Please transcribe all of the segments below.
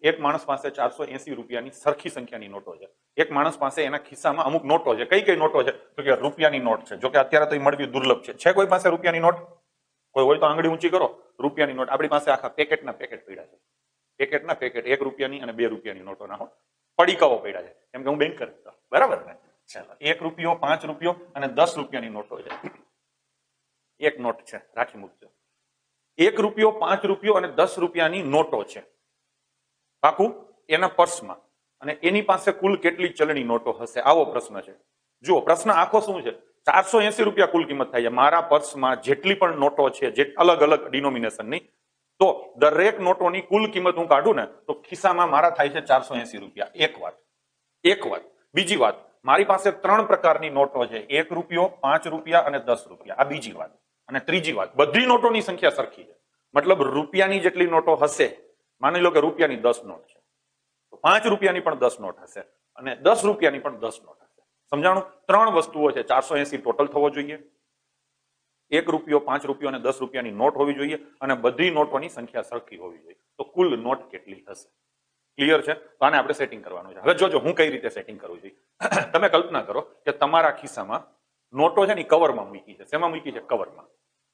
એક માણસ પાસે 480 રૂપિયાની સરખી સંખ્યાની નોટો છે. એક માણસ પાસે એના ખિસ્સામાં અમુક નોટો છે. કઈ કઈ નોટો છે? તો કે રૂપિયાની નોટ છે. જો કે અત્યારે તો એ મળવી દુર્લભ છે. છે કોઈ પાસે રૂપિયાની નોટ? કોઈ હોય તો આંગળી ઊંચી કરો. રૂપિયાની નોટ આપણી પાસે આખા પેકેટના પેકેટ પડ્યા છે. પેકેટના પેકેટ 1 રૂપિયાની અને 2 રૂપિયાની નોટોના પડીકાઓ પડ્યા છે. કેમ કે હું બેન્કર હતો, બરાબર ને? ચાલો, 1 રૂપિયો, 5 રૂપિયો અને 10 રૂપિયાની નોટો છે. એક નોટ છે, રાખી મૂકજો. 1 રૂપિયો, 5 રૂપિયો અને 10 રૂપિયાની નોટો છે. પાકું? એના પર્સમાં. અને એની પાસે કુલ કેટલી ચલણી નોટો હશે? આવો પ્રશ્ન છે. જુઓ, પ્રશ્ન આખો શું છે? 480 રૂપિયા કુલ કિંમત થાય છે. મારા પર્સમાં જેટલી પણ નોટો છે, જે અલગ અલગ ડિનોમિનેશનની, તો દરેક નોટોની કુલ કિંમત હું કાઢું ને તો ખિસ્સામાં મારા થાય છે 480 રૂપિયા. એક વાત. બીજી વાત, મારી પાસે 3 પ્રકારની નોટો છે. 1 રૂપિયો, 5 રૂપિયા અને 10 રૂપિયા. આ બીજી વાત. અને ત્રીજી વાત, બધી નોટોની સંખ્યા સરખી છે. મતલબ રૂપિયાની જેટલી નોટો હશે, માની લો કે રૂપિયાની 10 નોટ છે, તો 5 રૂપિયાની પણ 10 નોટ હશે અને 10 રૂપિયાની પણ 10 નોટ હશે. સમજાણું? 3 વસ્તુઓ છે. 480 ટોટલ થવો જોઈએ. 1 રૂપિયો, 5 રૂપિયો અને 10 રૂપિયાની નોટ હોવી જોઈએ અને બધી નોટોની સંખ્યા સરખી હોવી જોઈએ. તો કુલ નોટ કેટલી હશે? ક્લિયર છે? તો આને આપણે સેટિંગ કરવાનું છે. હવે જોજો હું કઈ રીતે સેટિંગ કરું છું. તમે કલ્પના કરો કે તમારા ખિસ્સામાં નોટો છે ને કવરમાં મૂકી છે. શેમાં મૂકી છે? કવરમાં.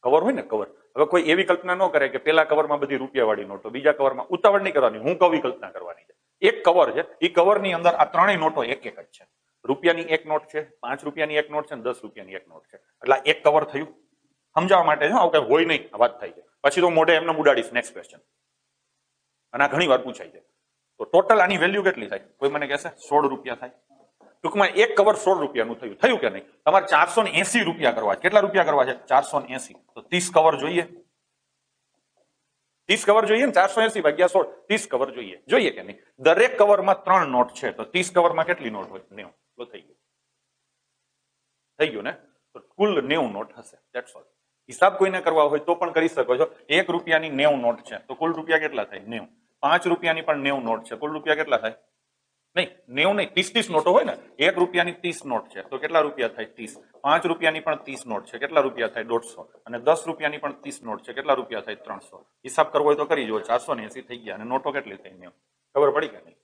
કવર હોય ને, કવર. હવે કોઈ એવી કલ્પના ન કરે કે પેલા કવરમાં બધી રૂપિયાવાળી નોટો, બીજા કવરમાં. ઉતાવળ નહીં કરવાની. હું કવી કલ્પના કરવાની છે. એક કવર છે, એ કવરની અંદર આ ત્રણેય નોટો એક એક જ છે. રૂપિયાની એક નોટ છે, 5 રૂપિયાની એક નોટ છે અને 10 રૂપિયાની એક નોટ છે. એટલે એક કવર થયું. સમજાવવા માટે છે, આવું કઈ હોય નહીં, આ વાત થાય છે. પછી તો મોઢે એમને ઉડાડીશ. Next question. અને આ ઘણી વાર પૂછાય છે. તો ટોટલ આની વેલ્યુ કેટલી થાય? કોઈ મને કહેશે? 16 રૂપિયા થાય. ટૂંકમાં એક કવર 16 રૂપિયાનું થયું. થયું કે નહીં? તમારે 480 રૂપિયા કરવા છે. કેટલા રૂપિયા કરવા છે? 480. તો 30 કવર જોઈએ. 30 કવર જોઈએ ને? 480 ભાગ્યા 16, 30 કવર જોઈએ. જોઈએ કે નહીં? દરેક કવરમાં 3 નોટ છે, તો 30 કવરમાં કેટલી નોટ હોય? 90. તો થઈ ગયું. થઈ ગયું ને? તો કુલ 90 નોટ હશે. That's all. હિસાબ કોઈને કરવા હોય તો પણ કરી શકો છો. 1 રૂપિયાની 90 નોટ છે, તો કુલ રૂપિયા કેટલા થાય? 90. 5 રૂપિયાની પણ 90 નોટ છે, કુલ રૂપિયા કેટલા થાય? નહીં, 90 નહીં, 30 નોટો હોય ને. 1 રૂપિયાની 30 નોટ છે, તો કેટલા રૂપિયા થાય? 30. 5 રૂપિયાની પણ 30 નોટ છે, કેટલા રૂપિયા થાય? 150. અને 10 રૂપિયાની પણ 30 નોટ છે, કેટલા રૂપિયા થાય? 300. હિસાબ કરવો હોય તો કરી જુઓ. 480 થઈ ગયા અને નોટો કેટલી થઈ? 90. ખબર પડી કે નહીં?